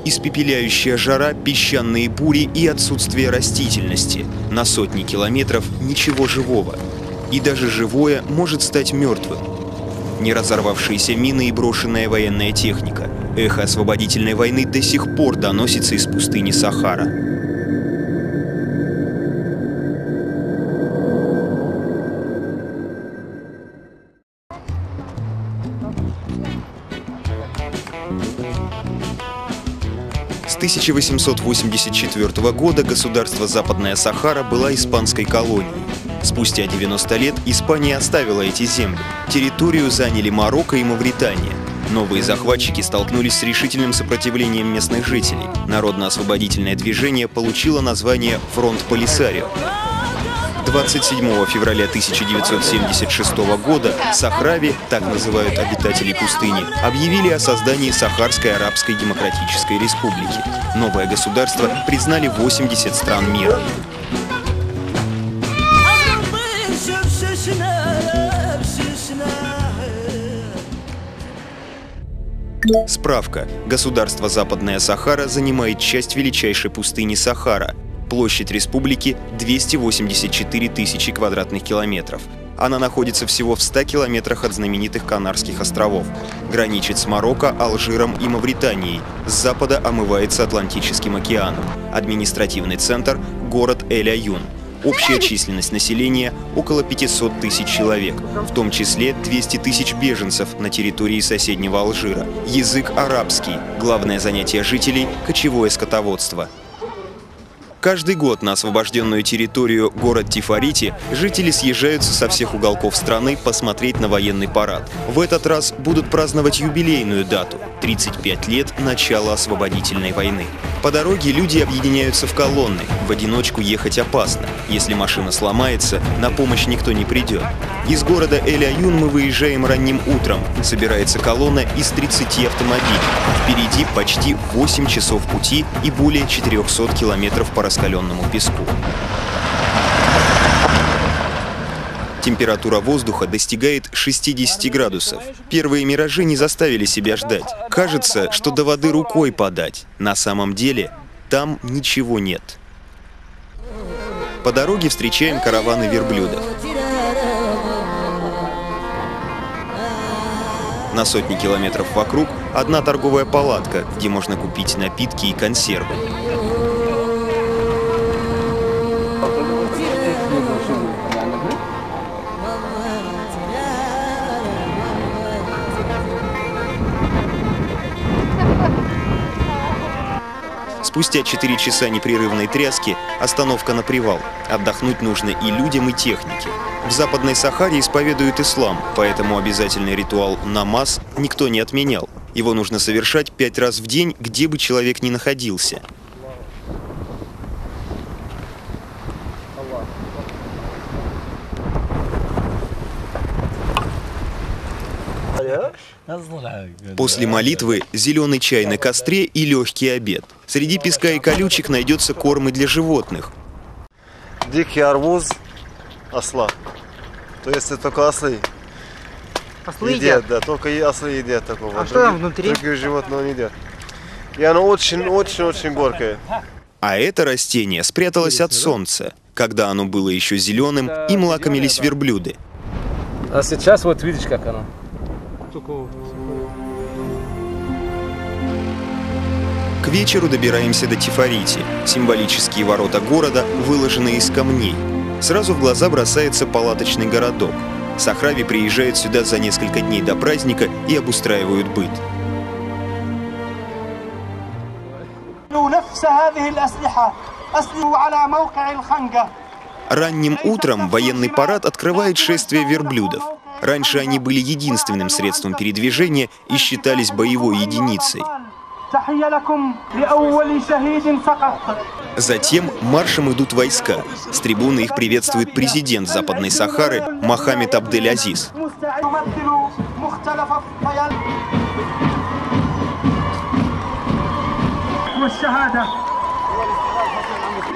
испепеляющая жара, песчаные бури и отсутствие растительности. На сотни километров ничего живого. И даже живое может стать мертвым. Не разорвавшиеся мины и брошенная военная техника. Эхо освободительной войны до сих пор доносится из пустыни Сахара. С 1884 года государство Западная Сахара была испанской колонией. Спустя 90 лет Испания оставила эти земли. Территорию заняли Марокко и Мавритания. Новые захватчики столкнулись с решительным сопротивлением местных жителей. Народно-освободительное движение получило название «Фронт Полисарио». 27 февраля 1976 года Сахрави, так называют обитателей пустыни, объявили о создании Сахарской Арабской Демократической Республики. Новое государство признали 80 стран мира. Справка. Государство Западная Сахара занимает часть величайшей пустыни Сахара. Площадь республики 284 тысячи квадратных километров. Она находится всего в 100 километрах от знаменитых Канарских островов. Граничит с Марокко, Алжиром и Мавританией. С запада омывается Атлантическим океаном. Административный центр – город Эль-Аюн. Общая численность населения – около 500 тысяч человек, в том числе 200 тысяч беженцев на территории соседнего Алжира. Язык арабский. Главное занятие жителей – кочевое скотоводство. Каждый год на освобожденную территорию город Тифарити жители съезжаются со всех уголков страны посмотреть на военный парад. В этот раз будут праздновать юбилейную дату – 35 лет начала освободительной войны. По дороге люди объединяются в колонны. В одиночку ехать опасно. Если машина сломается, на помощь никто не придет. Из города Эль-Аюн мы выезжаем ранним утром. Собирается колонна из 30 автомобилей. Впереди почти 8 часов пути и более 400 километров по раскаленному песку. Температура воздуха достигает 60 градусов. Первые миражи не заставили себя ждать. Кажется, что до воды рукой подать. На самом деле, там ничего нет. По дороге встречаем караваны верблюдов. На сотни километров вокруг одна торговая палатка, где можно купить напитки и консервы. Спустя 4 часа непрерывной тряски остановка на привал. Отдохнуть нужно и людям, и технике. В Западной Сахаре исповедуют ислам, поэтому обязательный ритуал намаз никто не отменял. Его нужно совершать 5 раз в день, где бы человек ни находился. После молитвы зеленый чай на костре и легкий обед. Среди песка и колючек найдется корм и для животных. Дикий арбуз осла. То есть это только ослы. Ослы едят? Да, только ослы едят такого. А что там внутри? Другие животные не едят. И оно очень-очень-очень горькое. А это растение спряталось от солнца, когда оно было еще зеленым, им лакомились верблюды. А сейчас вот видишь, как оно. К вечеру добираемся до Тифарити. Символические ворота города выложены из камней. Сразу в глаза бросается палаточный городок. Сахрави приезжают сюда за несколько дней до праздника и обустраивают быт. Ранним утром военный парад открывает шествие верблюдов. Раньше они были единственным средством передвижения и считались боевой единицей. Затем маршем идут войска. С трибуны их приветствует президент Западной Сахары Мохаммед Абдель-Азиз.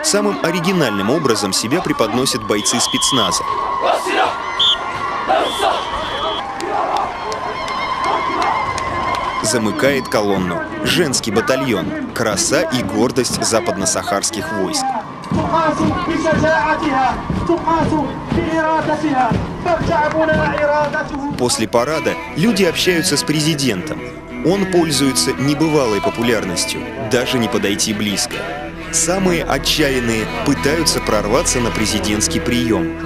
Самым оригинальным образом себя преподносят бойцы спецназа. Замыкает колонну женский батальон, краса и гордость западно-сахарских войск. После парада люди общаются с президентом. Он пользуется небывалой популярностью, даже не подойти близко. Самые отчаянные пытаются прорваться на президентский прием.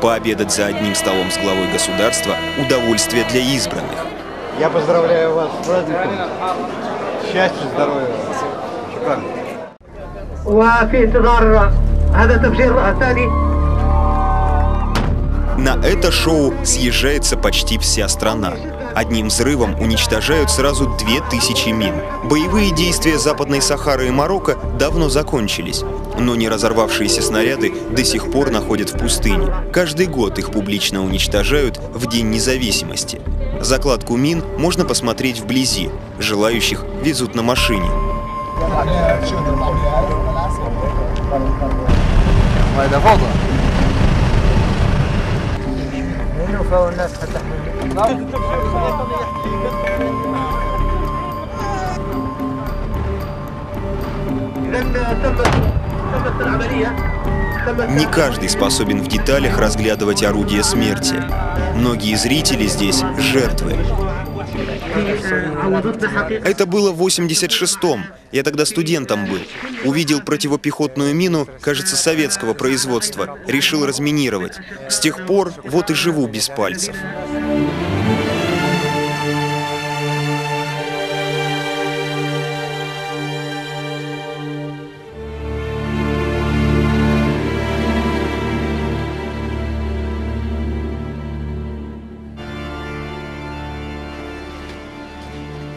Пообедать за одним столом с главой государства – удовольствие для избранных. Я поздравляю вас с праздником. Счастья, здоровья. Шукран. На это шоу съезжается почти вся страна. Одним взрывом уничтожают сразу 2000 мин. Боевые действия Западной Сахары и Марокко давно закончились, но не разорвавшиеся снаряды до сих пор находят в пустыне. Каждый год их публично уничтожают в День независимости. Закладку мин можно посмотреть вблизи. Желающих везут на машине. Не каждый способен в деталях разглядывать орудие смерти. Многие зрители здесь – жертвы. Это было в 86-м. Я тогда студентом был. Увидел противопехотную мину, кажется, советского производства. Решил разминировать. С тех пор вот и живу без пальцев.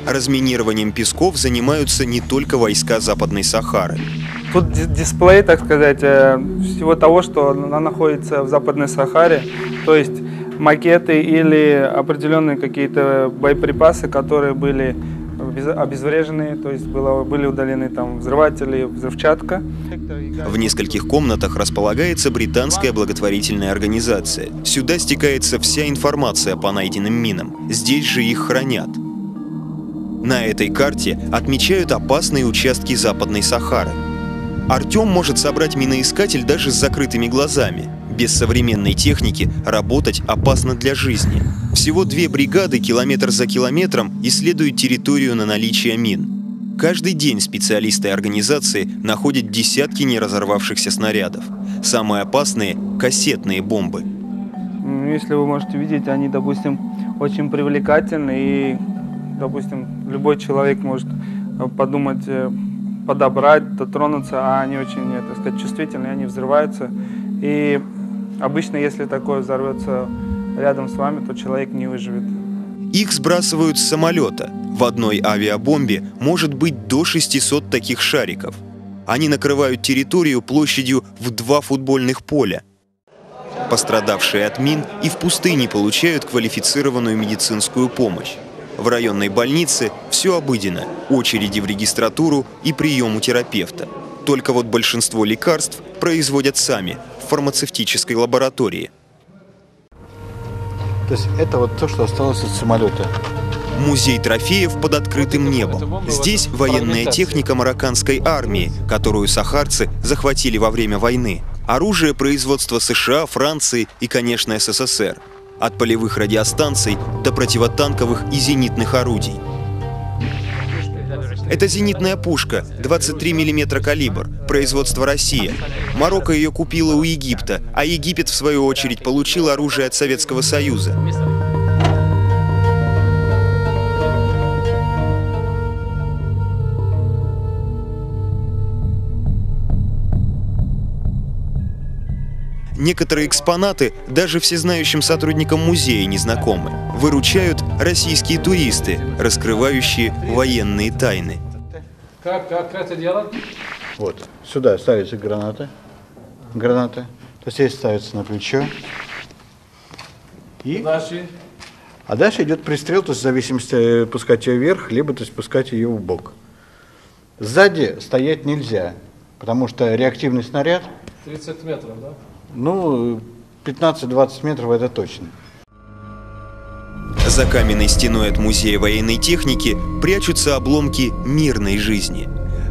Разминированием песков занимаются не только войска Западной Сахары. Тут дисплей, так сказать, всего того, что находится в Западной Сахаре, то есть макеты или определенные какие-то боеприпасы, которые были обезврежены, то есть были удалены там взрыватели, взрывчатка. В нескольких комнатах располагается британская благотворительная организация. Сюда стекается вся информация по найденным минам. Здесь же их хранят. На этой карте отмечают опасные участки Западной Сахары. Артем может собрать миноискатель даже с закрытыми глазами. Без современной техники работать опасно для жизни. Всего 2 бригады километр за километром исследуют территорию на наличие мин. Каждый день специалисты организации находят десятки неразорвавшихся снарядов. Самые опасные – кассетные бомбы. Если вы можете видеть, они, допустим, очень привлекательны и, допустим, любой человек может подумать, подобрать, дотронуться, а они очень, так сказать, чувствительные, они взрываются. И обычно, если такое взорвется рядом с вами, то человек не выживет. Их сбрасывают с самолета. В одной авиабомбе может быть до 600 таких шариков. Они накрывают территорию площадью в 2 футбольных поля. Пострадавшие от мин и в пустыне получают квалифицированную медицинскую помощь. В районной больнице все обыденно – очереди в регистратуру и прием у терапевта. Только вот большинство лекарств производят сами в фармацевтической лаборатории. То есть это вот то, что осталось от самолета. Музей трофеев под открытым небом. Здесь военная техника марокканской армии, которую сахарцы захватили во время войны. Оружие производства США, Франции и, конечно, СССР. От полевых радиостанций до противотанковых и зенитных орудий. Это зенитная пушка, 23 мм калибр, производство Россия. Марокко ее купила у Египта, а Египет, в свою очередь, получил оружие от Советского Союза. Некоторые экспонаты даже всезнающим сотрудникам музея не знакомы. Выручают российские туристы, раскрывающие военные тайны. Как это делать? Вот, сюда ставятся гранаты. То есть здесь ставится на плечо. А дальше идет пристрел, то есть в зависимости пускать ее вверх, либо то есть пускать ее в бок. Сзади стоять нельзя, потому что реактивный снаряд... 30 метров, да? Ну, 15-20 метров это точно. За каменной стеной от музея военной техники прячутся обломки мирной жизни.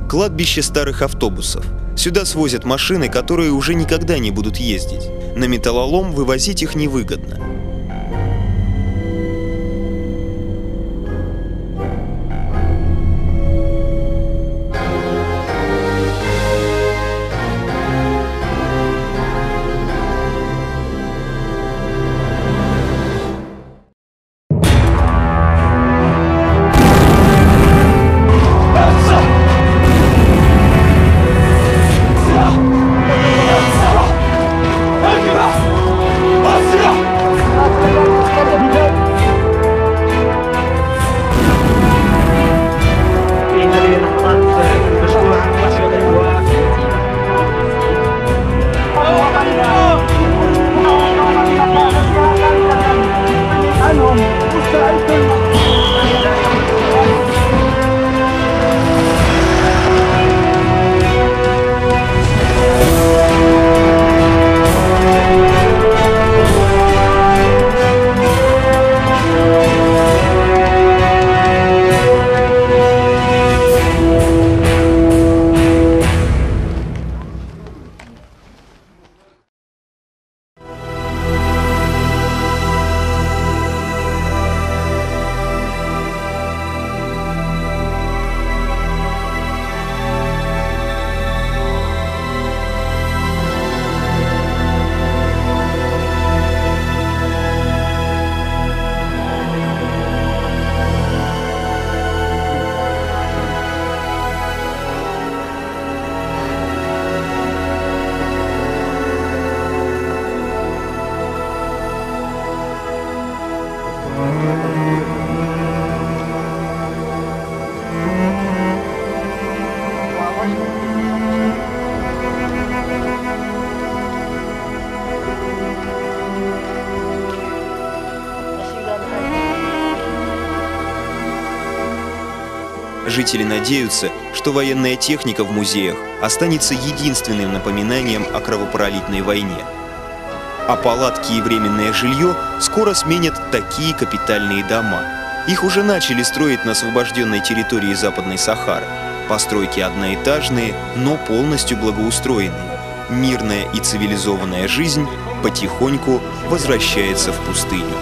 Кладбище старых автобусов. Сюда свозят машины, которые уже никогда не будут ездить. На металлолом вывозить их невыгодно. Жители надеются, что военная техника в музеях останется единственным напоминанием о кровопролитной войне. А палатки и временное жилье скоро сменят такие капитальные дома. Их уже начали строить на освобожденной территории Западной Сахары. Постройки одноэтажные, но полностью благоустроенные. Мирная и цивилизованная жизнь потихоньку возвращается в пустыню.